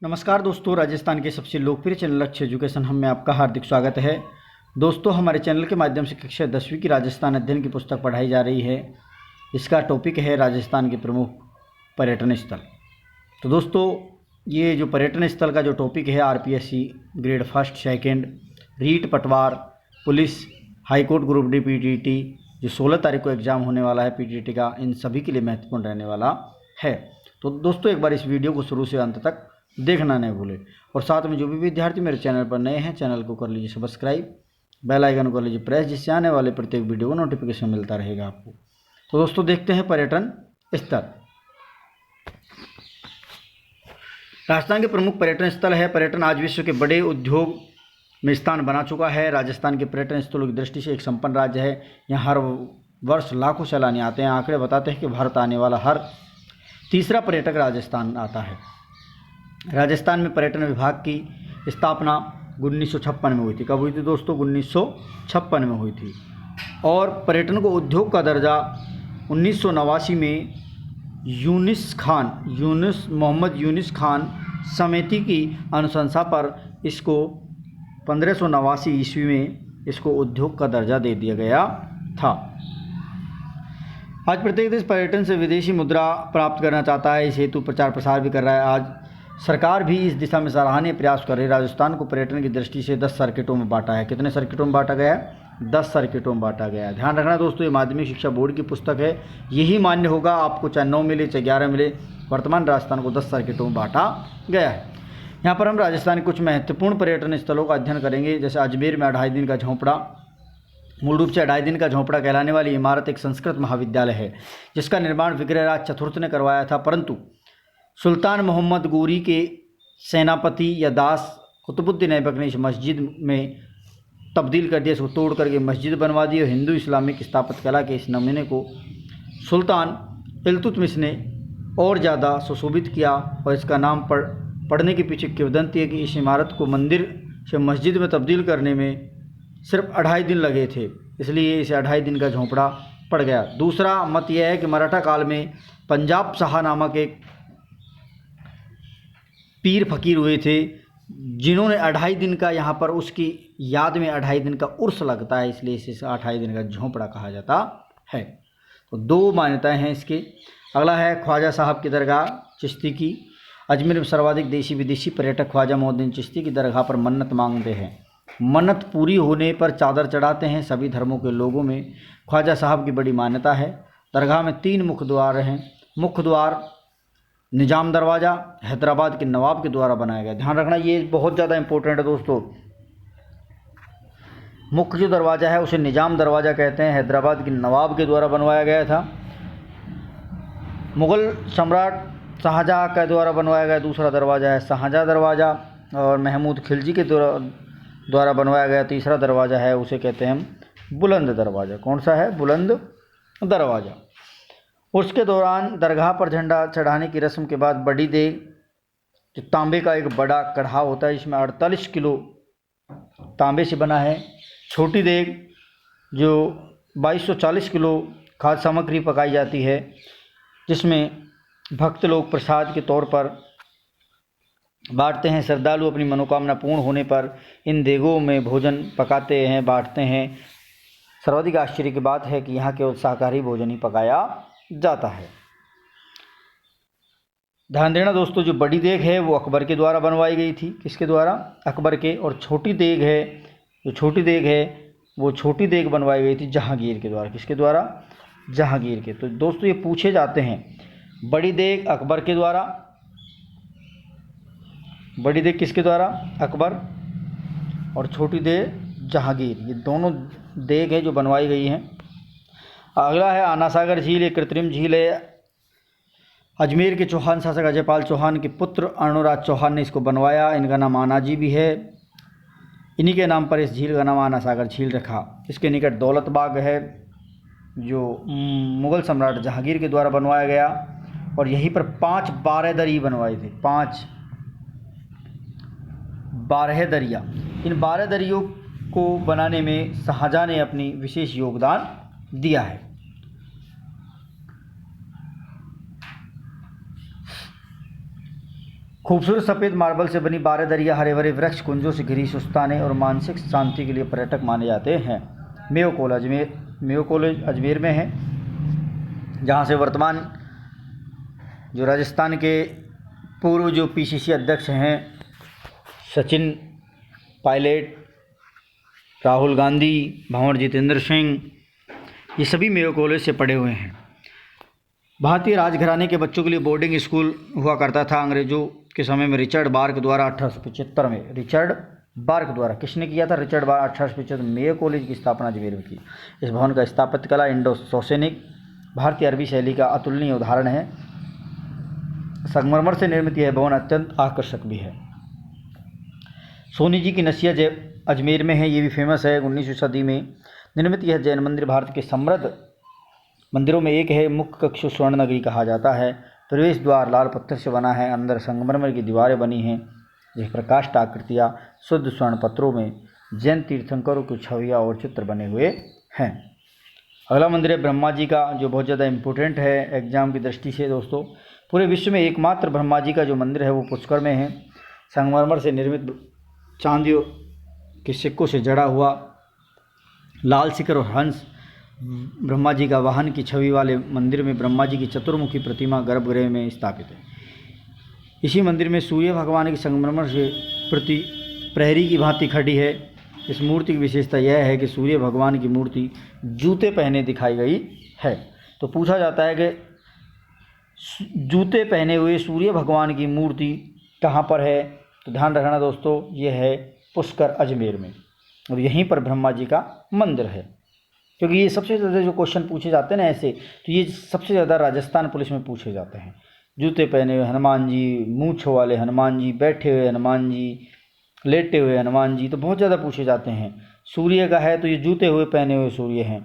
नमस्कार दोस्तों, राजस्थान के सबसे लोकप्रिय चैनल लक्ष्य एजुकेशन हम में आपका हार्दिक स्वागत है। दोस्तों, हमारे चैनल के माध्यम से कक्षा 10वीं की राजस्थान अध्ययन की पुस्तक पढ़ाई जा रही है। इसका टॉपिक है राजस्थान के प्रमुख पर्यटन स्थल। तो दोस्तों, ये जो पर्यटन स्थल का जो टॉपिक है RPSC grade first second REET Patwar police high court group D PTT जो 16 तारीख को एग्ज़ाम होने वाला है पीटीटी का, इन सभी के लिए महत्वपूर्ण रहने वाला है। तो दोस्तों, एक बार इस वीडियो को शुरू से अंत तक देखना नहीं भूले और साथ में जो भी विद्यार्थी मेरे चैनल पर नए हैं, चैनल को कर लीजिए सब्सक्राइब, बेल आइकन को कर लीजिए प्रेस, जिससे आने वाले प्रत्येक वीडियो को नोटिफिकेशन मिलता रहेगा आपको। तो दोस्तों, देखते हैं पर्यटन स्थल। राजस्थान के प्रमुख पर्यटन स्थल है। पर्यटन आज विश्व के बड़े उद्योग में स्थान बना चुका है। राजस्थान के पर्यटन स्थलों की दृष्टि से एक संपन्न राज्य है। यहाँ हर वर्ष लाखों सैलानी आते हैं। आंकड़े बताते हैं कि भारत आने वाला हर तीसरा पर्यटक राजस्थान आता है। राजस्थान में पर्यटन विभाग की स्थापना 1956 में हुई थी। कब हुई थी दोस्तों? 1956 में हुई थी। और पर्यटन को उद्योग का दर्जा 1989 में मोहम्मद यूनिस खान समिति की अनुशंसा पर इसको 1589 ईस्वी में इसको उद्योग का दर्जा दे दिया गया था। आज प्रत्येक देश पर्यटन से विदेशी मुद्रा प्राप्त करना चाहता है। इस हेतु प्रचार प्रसार भी कर रहा है। आज सरकार भी इस दिशा में सराहनीय प्रयास कर रही है। राजस्थान को पर्यटन की दृष्टि से 10 सर्किटों में बांटा है। कितने सर्किटों में बांटा गया है? 10 सर्किटों में बांटा गया है। ध्यान रखना दोस्तों, ये माध्यमिक शिक्षा बोर्ड की पुस्तक है। यही मान्य होगा, आपको चाहे 9 मिले चाहे 11 मिले। वर्तमान राजस्थान को 10 सर्किटों में बांटा गया है। यहाँ पर हम राजस्थान के कुछ महत्वपूर्ण पर्यटन स्थलों का अध्ययन करेंगे। जैसे अजमेर में 2.5 दिन का झोंपड़ा। मूल रूप से 2.5 दिन का झोंपड़ा कहलाने वाली इमारत एक संस्कृत महाविद्यालय है, जिसका निर्माण विग्रहराज चतुर्थ ने करवाया था, परंतु सुल्तान मोहम्मद गोरी के सेनापति या दास कुतुबुद्दीन ऐबक ने इस मस्जिद में तब्दील कर दिया। इसको तोड़ करके मस्जिद बनवा दी और हिंदू इस्लामिक स्थापत्य कला के इस नमूने को सुल्तान इल्तुतमिश ने और ज़्यादा सुशोभित किया। और इसका नाम पढ़ने के पीछे किंवदंती है कि इस इमारत को मंदिर से मस्जिद में तब्दील करने में सिर्फ 2.5 दिन लगे थे, इसलिए इसे 2.5 दिन का झोंपड़ा पड़ गया। दूसरा मत यह है कि मराठा काल में पंजाब शाह नामक एक पीर फकीर हुए थे, जिन्होंने 2.5 दिन का यहाँ पर उसकी याद में 2.5 दिन का उर्स लगता है, इसलिए इसे 2.5 दिन का झोंपड़ा कहा जाता है। तो 2 मान्यताएं हैं इसके। अगला है ख्वाजा साहब की दरगाह चिश्ती की। अजमेर में सर्वाधिक देशी विदेशी पर्यटक ख्वाजा मोहद्दीन चिश्ती की दरगाह पर मन्नत मांगते हैं। मन्नत पूरी होने पर चादर चढ़ाते हैं। सभी धर्मों के लोगों में ख्वाजा साहब की बड़ी मान्यता है। दरगाह में 3 मुख्य द्वार हैं। मुख्य द्वार निजाम दरवाज़ा हैदराबाद के नवाब के द्वारा बनाया गया। ध्यान रखना, ये बहुत ज़्यादा इंपॉर्टेंट है दोस्तों। मुख्य जो दरवाज़ा है उसे निजाम दरवाज़ा कहते हैं, हैदराबाद के नवाब के द्वारा बनवाया गया था। मुग़ल सम्राट शाहजहाँ के द्वारा बनवाया गया दूसरा दरवाज़ा है शाहजहाँ दरवाज़ा, और महमूद खिलजी के द्वारा बनवाया गया तीसरा दरवाज़ा है, उसे कहते हैं हम बुलंद दरवाज़ा। कौन सा है? बुलंद दरवाज़ा। उसके दौरान दरगाह पर झंडा चढ़ाने की रस्म के बाद बड़ी देग, जो तांबे का एक बड़ा कढ़ा होता है, इसमें 48 किलो तांबे से बना है। छोटी देग जो 2240 किलो खाद्य सामग्री पकाई जाती है, जिसमें भक्त लोग प्रसाद के तौर पर बांटते हैं। श्रद्धालु अपनी मनोकामना पूर्ण होने पर इन देगों में भोजन पकाते हैं, बांटते हैं। सर्वाधिक आश्चर्य की बात है कि यहाँ केवल शाकाहारी भोजन ही पकाया जाता है। ध्यान देना दोस्तों, जो बड़ी देग है वो अकबर के द्वारा बनवाई गई थी। किसके द्वारा? अकबर के। और छोटी देग है, जो छोटी देग है वो छोटी देग बनवाई गई थी जहांगीर के द्वारा। किसके द्वारा? जहांगीर के। तो दोस्तों, ये पूछे जाते हैं, बड़ी देग अकबर के द्वारा, बड़ी देग किसके द्वारा? अकबर, और छोटी देग जहांगीर। ये दोनों देग है जो बनवाई गई हैं। अगला है आना सागर झील। एक कृत्रिम झील है। अजमेर के चौहान शासक अजयपाल चौहान के पुत्र अर्णोराज चौहान ने इसको बनवाया। इनका नाम आनाजी भी है। इन्हीं के नाम पर इस झील का नाम आना सागर झील रखा। इसके निकट दौलत बाग है, जो मुग़ल सम्राट जहांगीर के द्वारा बनवाया गया। और यहीं पर 5 बारहदरी बनवाई थी। 5 बारहदरियाँ। इन बारहदरियों को बनाने में शाहजहाँ ने अपनी विशेष योगदान दिया है। खूबसूरत सफ़ेद मार्बल से बनी 12 दरिया, हरे भरे वृक्ष, कुंजों से घिरी सुस्ताने और मानसिक शांति के लिए पर्यटक माने जाते हैं। मेयो कॉलेज अजमेर में है, जहाँ से वर्तमान जो राजस्थान के पूर्व जो पीसीसी अध्यक्ष हैं सचिन पायलट, राहुल गांधी, भंवर जितेंद्र सिंह, ये सभी मेयो कॉलेज से पढ़े हुए हैं। भारतीय राजघराने के बच्चों के लिए बोर्डिंग स्कूल हुआ करता था अंग्रेजों के समय में। रिचर्ड बार्क द्वारा 1875 में, रिचर्ड बार्क द्वारा किसने किया था? रिचर्ड बार्क 1875 मेयो कॉलेज की स्थापना अजमेर में की। इस भवन का स्थापत्य कला इंडो सोसेनिक भारतीय अरबी शैली का अतुलनीय उदाहरण है। संगमरमर से निर्मित यह भवन अत्यंत आकर्षक भी है। सोनी जी की नसीहत अजमेर में है, ये भी फेमस है। 19वीं सदी में निर्मित यह जैन मंदिर भारत के समृद्ध मंदिरों में एक है। मुख्य कक्ष स्वर्ण नगरी कहा जाता है। प्रवेश द्वार लाल पत्थर से बना है। अंदर संगमरमर की दीवारें बनी हैं, जिस प्रकाष्ठ आकृतियाँ शुद्ध स्वर्ण पत्रों में जैन तीर्थंकरों की छवियाँ और चित्र बने हुए हैं। अगला मंदिर है ब्रह्मा जी का, जो बहुत ज़्यादा इम्पोर्टेंट है एग्जाम की दृष्टि से दोस्तों। पूरे विश्व में एकमात्र ब्रह्मा जी का जो मंदिर है वो पुष्कर में है। संगमरमर से निर्मित चांदियों के सिक्कों से जड़ा हुआ लाल शिखर और हंस ब्रह्मा जी का वाहन की छवि वाले मंदिर में ब्रह्मा जी की चतुर्मुखी प्रतिमा गर्भगृह में स्थापित है। इसी मंदिर में सूर्य भगवान की संगमरमर से प्रति प्रहरी की भांति खड़ी है। इस मूर्ति की विशेषता यह है कि सूर्य भगवान की मूर्ति जूते पहने दिखाई गई है। तो पूछा जाता है कि जूते पहने हुए सूर्य भगवान की मूर्ति कहाँ पर है? तो ध्यान रखना दोस्तों, ये है पुष्कर अजमेर में, और यहीं पर ब्रह्मा जी का मंदिर है। क्योंकि ये सबसे ज़्यादा जो क्वेश्चन पूछे जाते हैं ना ऐसे, तो ये सबसे ज़्यादा राजस्थान पुलिस में पूछे जाते हैं। जूते पहने हुए हनुमान जी, मूँछ वाले हनुमान जी, बैठे हुए हनुमान जी, लेटे हुए हनुमान जी, तो बहुत ज़्यादा पूछे जाते हैं। सूर्य का है तो ये जूते हुए पहने हुए सूर्य हैं।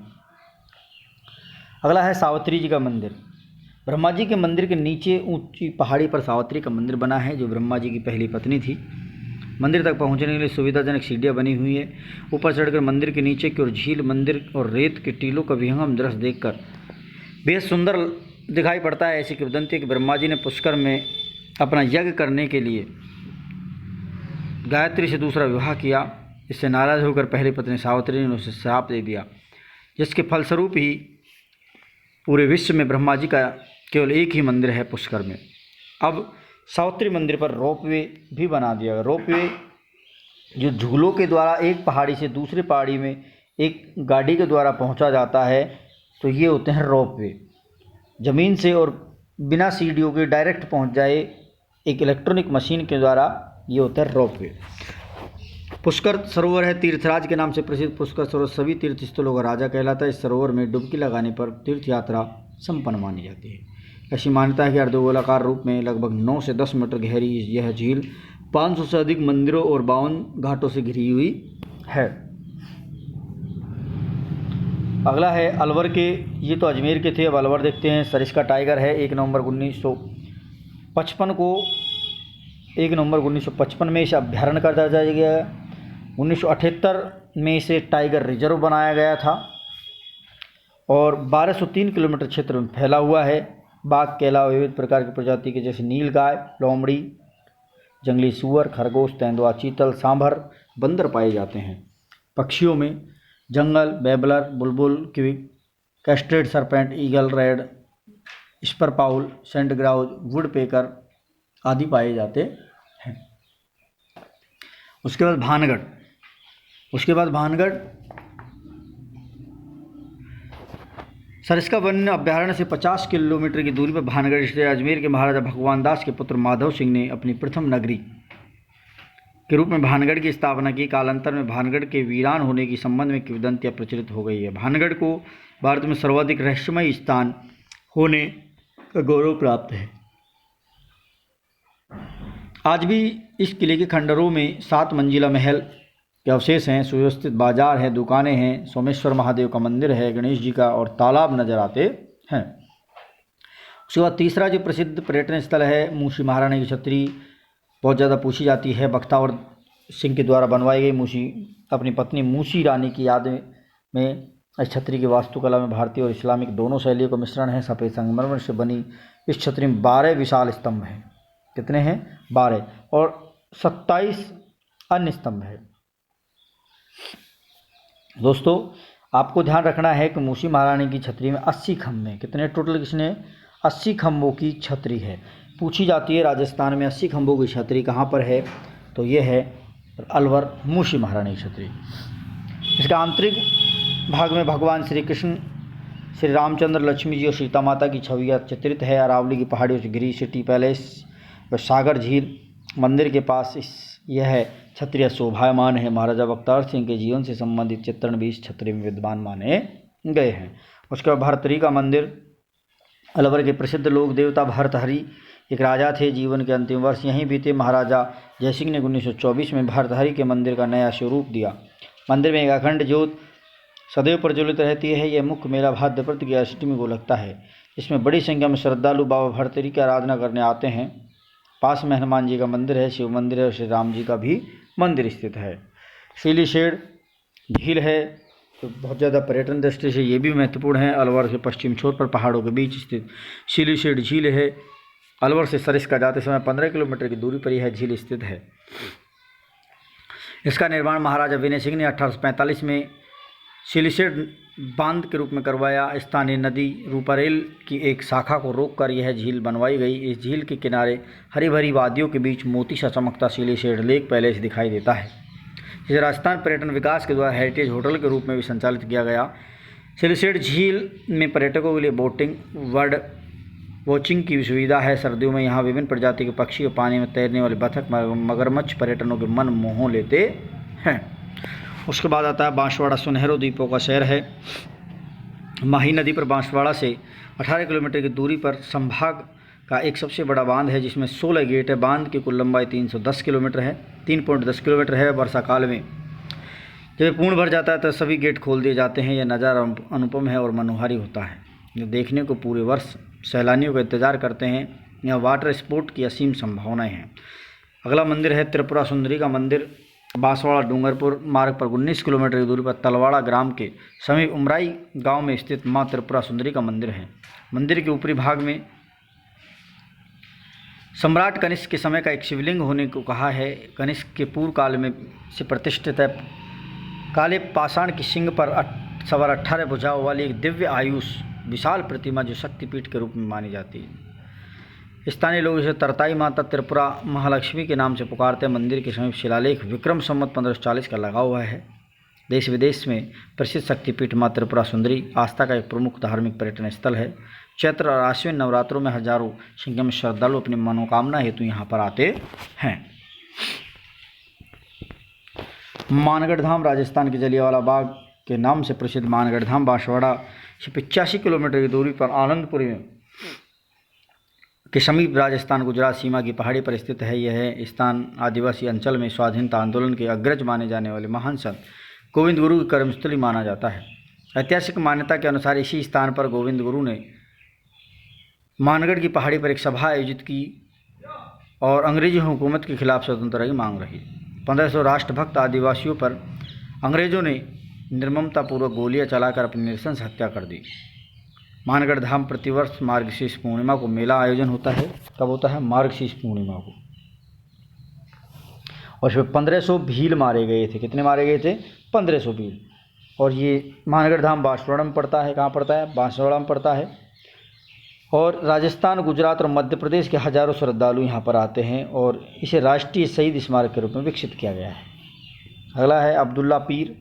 अगला है सावित्री जी का मंदिर। ब्रह्मा जी के मंदिर के नीचे ऊंची पहाड़ी पर सावित्री का मंदिर बना है, जो ब्रह्मा जी की पहली पत्नी थी। मंदिर तक पहुंचने के लिए सुविधाजनक सीढ़ियाँ बनी हुई है। ऊपर चढ़कर मंदिर के नीचे की ओर झील, मंदिर और रेत के टीलों का विहंगम दृश्य देखकर बेहद सुंदर दिखाई पड़ता है। ऐसी किंवदंती कि ब्रह्मा जी ने पुष्कर में अपना यज्ञ करने के लिए गायत्री से दूसरा विवाह किया। इससे नाराज होकर पहली पत्नी सावित्री ने उसे श्राप दे दिया, जिसके फलस्वरूप ही पूरे विश्व में ब्रह्मा जी का केवल एक ही मंदिर है पुष्कर में। अब सावित्री मंदिर पर रोपवे भी बना दिया गया। रोपवे जो झूलों के द्वारा एक पहाड़ी से दूसरी पहाड़ी में एक गाड़ी के द्वारा पहुंचा जाता है, तो ये होते हैं रोपवे। ज़मीन से और बिना सीढ़ियों के डायरेक्ट पहुंच जाए एक इलेक्ट्रॉनिक मशीन के द्वारा, ये होता है रोपवे। पुष्कर सरोवर है तीर्थराज के नाम से प्रसिद्ध। पुष्कर सरोवर सभी तीर्थ स्थलों का राजा कहलाता है। इस सरोवर में डुबकी लगाने पर तीर्थ यात्रा संपन्न मानी जाती है। ऐसी मान्यता है कि अर्धगोलाकार रूप में लगभग 9 से 10 मीटर गहरी यह झील 500 से अधिक मंदिरों और 52 घाटों से घिरी हुई है। अगला है अलवर के, ये तो अजमेर के थे, अब अलवर देखते हैं। सरिस्का टाइगर है। 1 नवंबर 1955 में इसे अभ्यारण्य का दर्जा दिया गया। 1978 में इसे टाइगर रिजर्व बनाया गया था और 1203 किलोमीटर क्षेत्र में फैला हुआ है। बाघ के अलावा विविध प्रकार की प्रजाति के जैसे नीलगाय, लोमड़ी, जंगली सूअर, खरगोश, तेंदुआ, चीतल, सांभर, बंदर पाए जाते हैं। पक्षियों में जंगल बैबलर, बुलबुल, कैस्ट्रेड serpent, eagle, red spurfowl, sand grouse, woodpecker आदि पाए जाते हैं। उसके बाद भानगढ़ सरिस्का वन्य अभ्यारण्य से 50 किलोमीटर की दूरी पर भानगढ़ स्थित अजमेर के महाराजा भगवान दास के पुत्र माधव सिंह ने अपनी प्रथम नगरी के रूप में भानगढ़ की स्थापना की। कालांतर में भानगढ़ के वीरान होने के संबंध में किंवदंतियां प्रचलित हो गई है। भानगढ़ को भारत में सर्वाधिक रहस्यमय स्थान होने का गौरव प्राप्त है। आज भी इस किले के खंडरों में 7 मंजिला महल के अवशेष हैं। सुव्यवस्थित बाजार हैं, दुकानें हैं, सोमेश्वर महादेव का मंदिर है, गणेश जी का, और तालाब नजर आते हैं। उसके बाद तीसरा जो प्रसिद्ध पर्यटन स्थल है मूसी महारानी की छतरी, बहुत ज़्यादा पूछी जाती है। बख्तावर सिंह के द्वारा बनवाई गई मूसी अपनी पत्नी मूसी रानी की याद में इस छतरी की वास्तुकला में भारतीय और इस्लामिक दोनों शैलियों का मिश्रण है। सफ़ेद संगमरमर से बनी इस छतरी में 12 विशाल स्तंभ हैं। कितने हैं? 12 और 27 अन्य स्तंभ है। दोस्तों आपको ध्यान रखना है कि मूसी महारानी की छतरी में 80 खंभे, कितने टोटल किसने? 80 खंभों की छतरी है। पूछी जाती है राजस्थान में 80 खंभों की छतरी कहाँ पर है, तो ये है अलवर मूसी महारानी की छतरी। इसका आंतरिक भाग में भगवान श्री कृष्ण, श्री रामचंद्र, लक्ष्मी जी और सीता माता की छवियाँ चित्रित है। अरावली की पहाड़ियों से घिरी सिटी पैलेस व सागर झील मंदिर के पास यह छतरियाँ शोभायमान है। महाराजा बख्तियार सिंह के जीवन से संबंधित चित्रण भी इस छतरी में विद्यमान माने गए हैं। उसके बाद भर्तहरि का मंदिर, अलवर के प्रसिद्ध लोक देवता भर्तहरि एक राजा थे। जीवन के अंतिम वर्ष यहीं बीते। महाराजा जयसिंह ने 1924 में भर्तहरि के मंदिर का नया स्वरूप दिया। मंदिर में एक अखंड ज्योत सदैव प्रज्वलित रहती है। यह मुख्य मेला भाद्रपद की अष्टमी को लगता है। इसमें बड़ी संख्या में श्रद्धालु बाबा भर्तहरि की आराधना करने आते हैं। पास में हनुमान जी का मंदिर है, शिव मंदिर है और श्री राम जी का भी मंदिर स्थित है। सीलीशेड झील है, तो बहुत ज़्यादा पर्यटन दृष्टि से ये भी महत्वपूर्ण है। अलवर के पश्चिम छोर पर पहाड़ों के बीच स्थित सीलीशेड झील है। अलवर से सरिस्का जाते समय 15 किलोमीटर की दूरी पर यह झील स्थित है। इसका निर्माण महाराजा विनय सिंह ने 1845 में सीलीशेड बांध के रूप में करवाया। स्थानीय नदी रूपारेल की एक शाखा को रोककर यह झील बनवाई गई। इस झील के किनारे हरी भरी वादियों के बीच मोती सा चमकता सीलीशेड लेक पैलेस दिखाई देता है, जिसे राजस्थान पर्यटन विकास के द्वारा हेरिटेज होटल के रूप में भी संचालित किया गया। सीलीशेड झील में पर्यटकों के लिए बोटिंग, बर्ड वॉचिंग की सुविधा है। सर्दियों में यहाँ विभिन्न प्रजाति के पक्षी और पानी में तैरने वाले बतख, मगरमच्छ पर्यटनों के मन मोह लेते हैं। उसके बाद आता है बांसवाड़ा, सुनहरों द्वीपों का शहर है। माही नदी पर बांसवाड़ा से 18 किलोमीटर की दूरी पर संभाग का एक सबसे बड़ा बांध है, जिसमें 16 गेट है। बांध की कुल लंबाई 310 किलोमीटर है, 3.10 किलोमीटर है। वर्षा काल में जब पूर्ण भर जाता है तो सभी गेट खोल दिए जाते हैं। यह नज़ारा अनुपम है और मनोहारी होता है, जो देखने को पूरे वर्ष सैलानियों का इंतजार करते हैं। यहाँ वाटर स्पोर्ट की असीम संभावनाएं हैं। अगला मंदिर है त्रिपुरा सुंदरी का मंदिर। बांसवाड़ा डूंगरपुर मार्ग पर 19 किलोमीटर की दूरी पर तलवाड़ा ग्राम के समीप उमराई गांव में स्थित मां त्रिपुरा सुंदरी का मंदिर है। मंदिर के ऊपरी भाग में सम्राट कनिष्क के समय का एक शिवलिंग होने को कहा है। कनिष्क के पूर्व काल में से प्रतिष्ठित है। काले पाषाण की सिंग पर सवार 18 भुजाओं वाली एक दिव्य आयुष विशाल प्रतिमा, जो शक्तिपीठ के रूप में मानी जाती है। स्थानीय लोग इसे तरताई माता त्रिपुरा महालक्ष्मी के नाम से पुकारते हैं। मंदिर के समीप शिलालेख विक्रम संवत 1540 का लगा हुआ है। देश विदेश में प्रसिद्ध शक्तिपीठ मां त्रिपुरा सुंदरी आस्था का एक प्रमुख धार्मिक पर्यटन स्थल है। चैत्र और आश्विन नवरात्रों में हजारों संख्या में श्रद्धालु अपनी मनोकामना हेतु यहाँ पर आते हैं। मानगढ़ धाम, राजस्थान के जलियांवाला बाग के नाम से प्रसिद्ध मानगढ़ धाम बांसवाड़ा से 85 किलोमीटर की दूरी पर आनंदपुरी के समीप राजस्थान गुजरात सीमा की पहाड़ी पर स्थित है। यह स्थान आदिवासी अंचल में स्वाधीनता आंदोलन के अग्रज माने जाने वाले महान संत गोविंद गुरु की कर्मस्थली माना जाता है। ऐतिहासिक मान्यता के अनुसार इसी स्थान पर गोविंद गुरु ने मानगढ़ की पहाड़ी पर एक सभा आयोजित की और अंग्रेजी हुकूमत के खिलाफ स्वतंत्रता की मांग रही। 1500 राष्ट्रभक्त आदिवासियों पर अंग्रेजों ने निर्ममतापूर्वक गोलियां चलाकर अपनी नृशंस हत्या कर दी। मानगढ़ धाम प्रतिवर्ष मार्गशीर्ष पूर्णिमा को मेला आयोजन होता है। कब होता है? मार्गशीर्ष पूर्णिमा को। और इसमें 1500 भील मारे गए थे। कितने मारे गए थे? 1500 भील। और ये मानगढ़ धाम बांसवाड़ा में पड़ता है। कहाँ पड़ता है? बांसवाड़ा में पड़ता है। और राजस्थान, गुजरात और मध्य प्रदेश के हजारों श्रद्धालु यहाँ पर आते हैं और इसे राष्ट्रीय शहीद स्मारक के रूप में विकसित किया गया है। अगला है अब्दुल्ला पीर।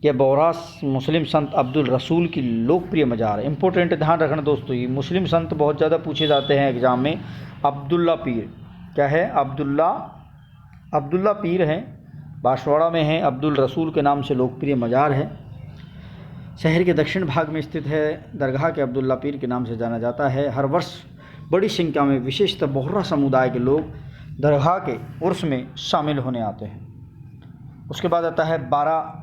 यह बौरास मुस्लिम संत अब्दुल रसूल की लोकप्रिय मज़ार है। इंपॉर्टेंट ध्यान रखना दोस्तों, ये मुस्लिम संत बहुत ज़्यादा पूछे जाते हैं एग्जाम में। अब्दुल्ला पीर क्या है? अब्दुल्ला पीर हैं, बांसवाड़ा में हैं। अब्दुल रसूल के नाम से लोकप्रिय मज़ार है। शहर के दक्षिण भाग में स्थित है। दरगाह के अब्दुल्ला पीर के नाम से जाना जाता है। हर वर्ष बड़ी संख्या में विशेषतः बोहरा समुदाय के लोग दरगाह के उर्स में शामिल होने आते हैं। उसके बाद आता है बारा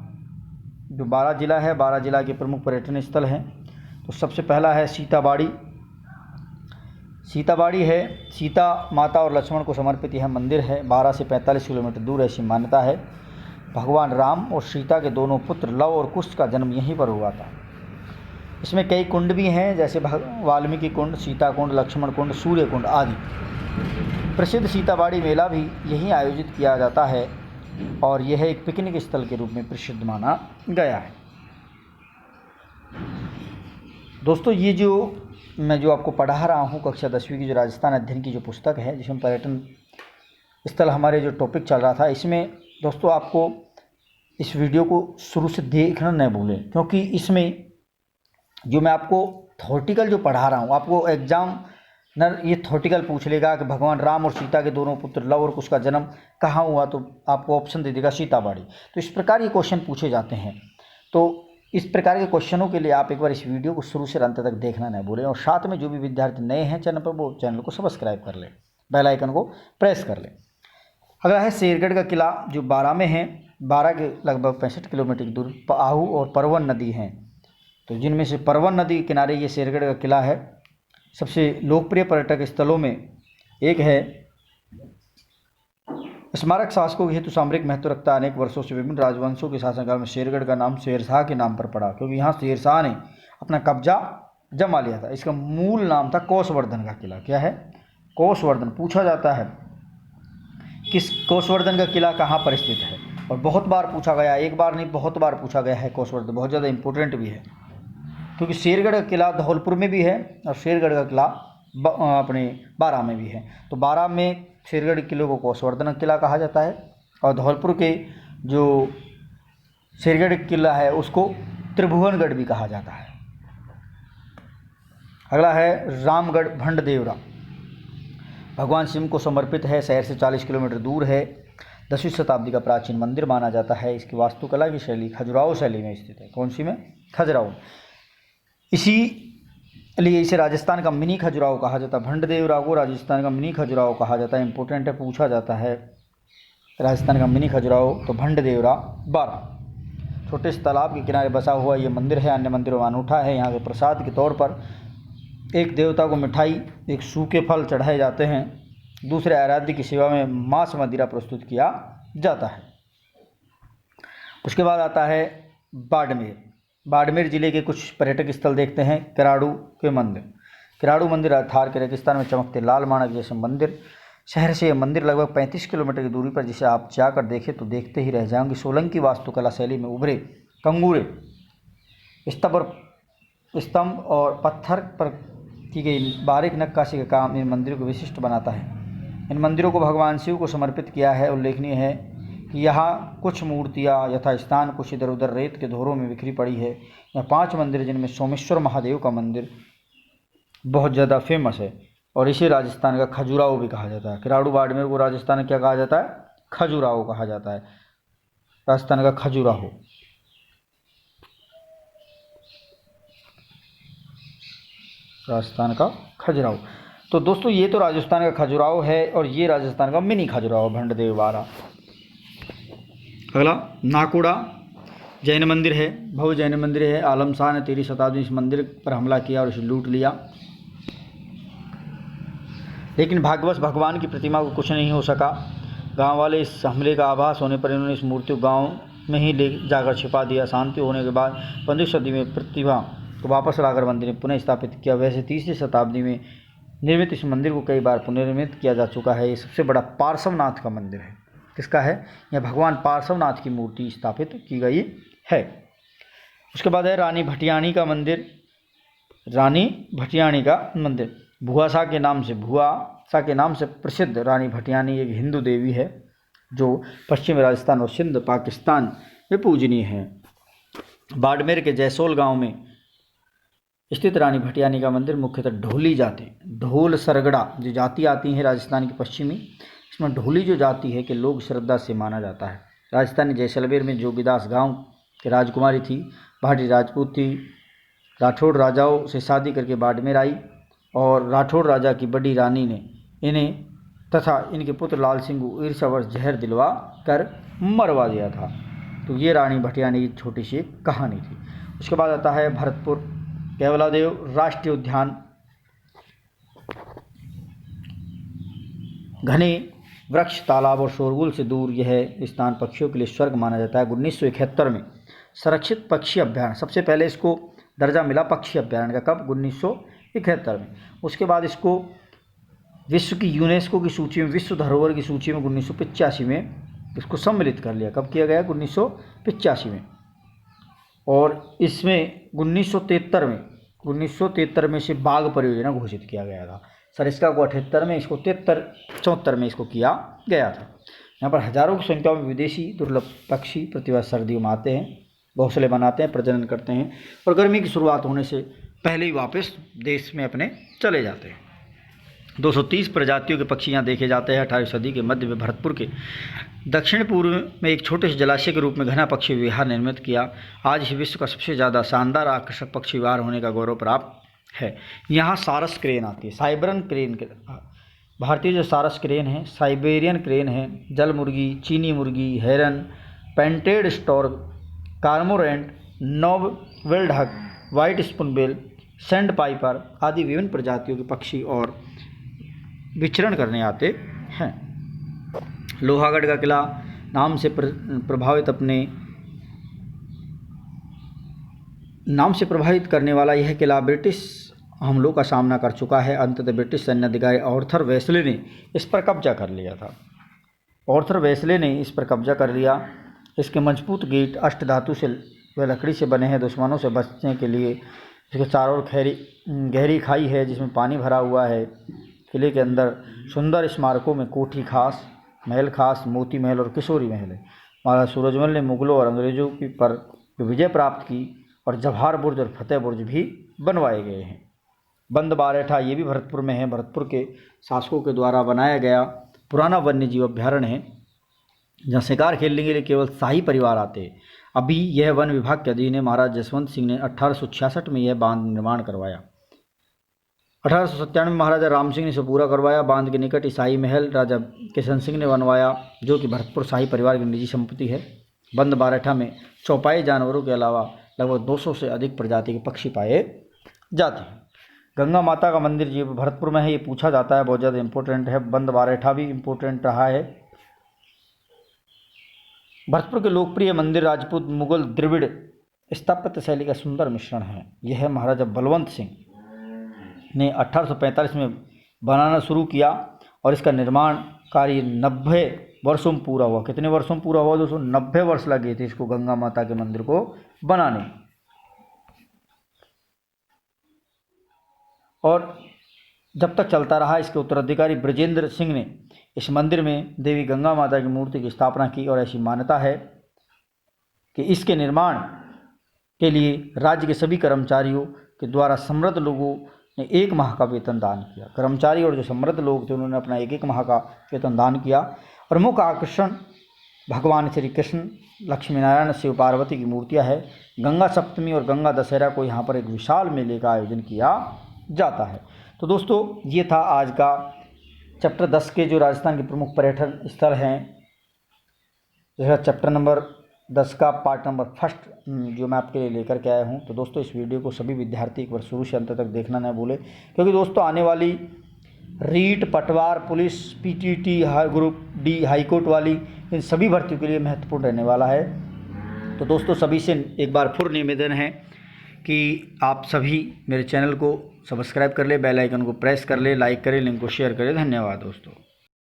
जिला है। बारा जिला के प्रमुख पर्यटन स्थल हैं। तो सबसे पहला है सीताबाड़ी। सीताबाड़ी है, सीता माता और लक्ष्मण को समर्पित यह मंदिर है। बारा से 45 किलोमीटर दूर ऐसी मान्यता है। भगवान राम और सीता के दोनों पुत्र लव और कुश का जन्म यहीं पर हुआ था। इसमें कई कुंड भी हैं, जैसे वाल्मीकि कुंड, सीता कुंड, लक्ष्मण कुंड, सूर्य कुंड आदि। प्रसिद्ध सीताबाड़ी मेला भी यहीं आयोजित किया जाता है और यह एक पिकनिक स्थल के रूप में प्रसिद्ध माना गया है। दोस्तों, ये जो मैं आपको पढ़ा रहा हूँ कक्षा 10वीं की जो राजस्थान अध्ययन की जो पुस्तक है, जिसमें पर्यटन स्थल हमारे जो टॉपिक चल रहा था, इसमें दोस्तों आपको इस वीडियो को शुरू से देखना न भूलें, क्योंकि इसमें जो मैं आपको थ्योरेटिकल जो पढ़ा रहा हूँ, आपको एग्जाम ये थ्योरेटिकल पूछ लेगा कि भगवान राम और सीता के दोनों पुत्र लव और कुश का जन्म कहाँ हुआ, तो आपको ऑप्शन दे देगा सीताबाड़ी। तो इस प्रकार ये क्वेश्चन पूछे जाते हैं। तो इस प्रकार के क्वेश्चनों के लिए आप एक बार इस वीडियो को शुरू से अंत तक देखना न भूलें, और साथ में जो भी विद्यार्थी नए हैं चैनल पर, वो चैनल को सब्सक्राइब कर लें, बेल आइकन को प्रेस कर लें। अगला है शेरगढ़ का किला, जो बारां में है। बारां के लगभग 65 किलोमीटर की दूरी पर आहू और परवन नदी हैं, तो जिनमें से परवन नदी के किनारे ये शेरगढ़ का किला है। सबसे लोकप्रिय पर्यटक स्थलों में एक है। स्मारक शासकों के हेतु सामरिक महत्व रखता है। अनेक वर्षों से विभिन्न राजवंशों के शासनकाल में शेरगढ़ का नाम शेरशाह के नाम पर पड़ा, क्योंकि यहाँ शेरशाह ने अपना कब्जा जमा लिया था। इसका मूल नाम था कोसवर्धन का किला। क्या है? कोसवर्धन। पूछा जाता है किस कोसवर्धन का किला कहाँ पर स्थित है, और बहुत बार पूछा गया, एक बार नहीं बहुत बार पूछा गया है। कोसवर्धन बहुत ज़्यादा इंपॉर्टेंट भी है, क्योंकि शेरगढ़ का किला धौलपुर में भी है और शेरगढ़ का किला अपने बारां में भी है। तो बारां में शेरगढ़ किले को कोसवर्धन किला कहा जाता है, और धौलपुर के जो शेरगढ़ किला है उसको त्रिभुवनगढ़ भी कहा जाता है। अगला है रामगढ़ भंडदेवरा। भगवान शिव को समर्पित है, शहर से 40 किलोमीटर दूर है। 10वीं शताब्दी का प्राचीन मंदिर माना जाता है। इसकी वास्तुकला की शैली खजुराहो शैली में स्थित है। कौन सी में? खजुराहो। इसीलिए इसे राजस्थान का मिनी खजुराहो कहा जाता है। भंडदेवरा को राजस्थान का मिनी खजुराहो कहा जाता है। इंपॉर्टेंट है, पूछा जाता है राजस्थान का मिनी खजुराहो। तो भंडदेवरा बारां। छोटे से तालाब के किनारे बसा हुआ ये मंदिर है। अन्य मंदिरों में अनूठा है। यहाँ के प्रसाद के तौर पर एक देवता को मिठाई, एक सूखे फल चढ़ाए जाते हैं, दूसरे आराध्य की सेवा में मांस मदिरा प्रस्तुत किया जाता है। उसके बाद आता है बाड़मेर। बाड़मेर जिले के कुछ पर्यटक स्थल देखते हैं। किराड़ू के मंदिर। किराड़ू मंदिर थार के रेगिस्तान में चमकते लाल माणक जैसे मंदिर। शहर से यह मंदिर लगभग 35 किलोमीटर की दूरी पर, जिसे आप जाकर देखें तो देखते ही रह जाएंगे। सोलंकी वास्तुकला शैली में उभरे कंगूरे स्तंभ और पत्थर पर की गई बारीक नक्काशी का काम इन मंदिरों को विशिष्ट बनाता है। इन मंदिरों को भगवान शिव को समर्पित किया है। उल्लेखनीय है कि यहाँ कुछ मूर्तियाँ यथास्थान, कुछ इधर उधर रेत के धोरों में बिखरी पड़ी है। यहाँ 5 मंदिर, जिनमें सोमेश्वर महादेव का मंदिर बहुत ज़्यादा फेमस है, और इसे राजस्थान का खजुराहो भी कहा जाता है। किराड़ू बाड़मेर को राजस्थान का क्या कहा जाता है? खजुराहो कहा जाता है। राजस्थान का खजुराहो। राजस्थान का खजुराहो। तो दोस्तों, ये तो राजस्थान का खजुराहो है, और ये राजस्थान का मिनी खजुराहो भंडदेव बारां। अगला नाकोड़ा जैन मंदिर है। भव्य जैन मंदिर है। आलम शाह ने 13वीं शताब्दी में इस मंदिर पर हमला किया और इसे लूट लिया, लेकिन भाग्यवश भगवान की प्रतिमा को कुछ नहीं हो सका। गांव वाले इस हमले का आभास होने पर इन्होंने इस मूर्ति को गांव में ही ले जाकर छिपा दिया। शांति होने के बाद 15वीं सदी में प्रतिमा को वापस लाकर मंदिर में पुनः स्थापित किया। वैसे 30वीं शताब्दी में निर्मित इस मंदिर को कई बार पुनर्निर्मित किया जा चुका है। ये सबसे बड़ा पार्श्वनाथ का मंदिर है। किसका है? यह भगवान पार्श्वनाथ की मूर्ति स्थापित की गई है। उसके बाद है रानी भटियाणी का मंदिर। रानी भटियाणी का मंदिर भुआसा के नाम से प्रसिद्ध रानी भटियाणी एक हिंदू देवी है, जो पश्चिम राजस्थान और सिंध पाकिस्तान में पूजनीय है। बाड़मेर के जैसोल गांव में स्थित रानी भटियाणी का मंदिर मुख्यतः ढोली जाति, ढोल सरगड़ा जो जाति आती है राजस्थान की पश्चिमी, इसमें ढोली जो जाति है कि लोग श्रद्धा से माना जाता है। राजस्थानी जैसलमेर में जोगीदास गांव की राजकुमारी थी। भाटी राजपूत थी। राठौड़ राजाओं से शादी करके बाड़मेर आई, और राठौड़ राजा की बड़ी रानी ने इन्हें तथा इनके पुत्र लाल सिंह को ईर्ष्यावश जहर दिलवा कर मरवा दिया था। तो ये रानी भटियाणी की छोटी सी एक कहानी थी। उसके बाद आता है भरतपुर केवलादेव राष्ट्रीय उद्यान। घने वृक्ष, तालाब और शोरगुल से दूर यह स्थान पक्षियों के लिए स्वर्ग माना जाता है। 1971 में संरक्षित पक्षी अभ्यारण्य, सबसे पहले इसको दर्जा मिला पक्षी अभ्यारण्य का। कब? 1971 में। उसके बाद इसको विश्व की यूनेस्को की सूची में, विश्व धरोहर की सूची में 1985 में इसको सम्मिलित कर लिया। कब किया गया? 1985 में। और इसमें 1973 में से बाघ परियोजना घोषित किया गया था। सरिस्का को 78 में, इसको 74 में इसको किया गया था। यहाँ पर हजारों की संख्या में विदेशी दुर्लभ पक्षी प्रतिवर्ष सर्दियों में आते हैं, घोंसले बनाते हैं, प्रजनन करते हैं और गर्मी की शुरुआत होने से पहले ही वापस देश में अपने चले जाते हैं। 230 प्रजातियों के पक्षी यहाँ देखे जाते हैं। 18वीं सदी के मध्य में भरतपुर के दक्षिण पूर्व में एक छोटे से जलाशय के रूप में घना पक्षी विहार निर्मित किया। आज ही विश्व का सबसे ज़्यादा शानदार आकर्षक पक्षी विहार होने का गौरव प्राप्त है। यहाँ सारस क्रेन आती है, साइबरन क्रेन के भारतीय जो सारस क्रेन है, साइबेरियन क्रेन है, जल मुर्गी, चीनी मुर्गी, heron, painted stork, cormorant, knob billed हक, वाइट स्पूनबिल, सैंड पाइपर आदि विभिन्न प्रजातियों के पक्षी और विचरण करने आते हैं। लोहागढ़ का किला नाम से प्रभावित करने वाला यह किला ब्रिटिश हमलों का सामना कर चुका है। अंततः ब्रिटिश सैन्य अधिकारी आर्थर वेस्ले ने इस पर कब्जा कर लिया था। इसके मजबूत गेट अष्टधातु से व लकड़ी से बने हैं। दुश्मनों से बचने के लिए इसके चारों ओर गहरी खाई है जिसमें पानी भरा हुआ है। किले के अंदर सुंदर स्मारकों में कोठी खास, महल खास, मोती महल और किशोरी महल है। महाराज सूरजमल ने मुगलों और अंग्रेजों की पर विजय प्राप्त की और जवाहर बुर्ज और फतेह बुर्ज भी बनवाए गए हैं। बंद बारेठा ये भी भरतपुर में है। भरतपुर के शासकों के द्वारा बनाया गया पुराना वन्य जीव अभ्यारण्य है जहाँ शिकार खेलने के लिए केवल शाही परिवार आते हैं। अभी यह वन विभाग के अधीन है। महाराज जसवंत सिंह ने 1866 में यह बांध निर्माण करवाया। 1897 में महाराजा राम सिंह ने इसे पूरा करवाया। बांध के निकट ईसाई महल राजा किशन सिंह ने बनवाया जो कि भरतपुर शाही परिवार की निजी संपत्ति है। बंद बारेठा में चौपाई जानवरों के अलावा लगभग 200 से अधिक प्रजाति के पक्षी पाए जाते हैं। गंगा माता का मंदिर जी भरतपुर में है, ये पूछा जाता है, बहुत ज़्यादा इंपॉर्टेंट है। बंद बारेठा भी इम्पोर्टेंट रहा है। भरतपुर के लोकप्रिय मंदिर राजपूत, मुगल, द्रविड़ स्थापत्य शैली का सुंदर मिश्रण है। यह महाराजा बलवंत सिंह ने 1845 में बनाना शुरू किया और इसका निर्माण कार्य 90 वर्षों में पूरा हुआ। कितने वर्षों में पूरा हुआ दोस्तों? 90 वर्ष लगे थे इसको गंगा माता के मंदिर को बनाने। और जब तक चलता रहा, इसके उत्तराधिकारी ब्रजेंद्र सिंह ने इस मंदिर में देवी गंगा माता की मूर्ति की स्थापना की और ऐसी मान्यता है कि इसके निर्माण के लिए राज्य के सभी कर्मचारियों के द्वारा समृद्ध लोगों ने 1 माह का वेतन दान किया। कर्मचारी और जो समृद्ध लोग थे उन्होंने अपना 1 माह का वेतन दान किया। और मुख्य आकर्षण भगवान श्री कृष्ण, लक्ष्मी नारायण, शिव पार्वती की मूर्तियां है। गंगा सप्तमी और गंगा दशहरा को यहाँ पर एक विशाल मेले का आयोजन किया जाता है। तो दोस्तों ये था आज का चैप्टर 10 के जो राजस्थान के प्रमुख पर्यटन स्थल हैं, जैसा चैप्टर नंबर 10 का पार्ट नंबर 1 जो मैं आपके लिए लेकर के आया हूँ। तो दोस्तों इस वीडियो को सभी विद्यार्थी एक बार शुरू से अंत तक देखना न भूलें, क्योंकि दोस्तों आने वाली REET, Patwar, police, PTT, group D, high court वाली इन सभी भर्तियों के लिए महत्वपूर्ण रहने वाला है। तो दोस्तों सभी से एक बार फिर निवेदन है कि आप सभी मेरे चैनल को सब्सक्राइब कर ले, बेल आइकन को प्रेस कर ले, लाइक करें, लिंक को शेयर करें। धन्यवाद दोस्तों।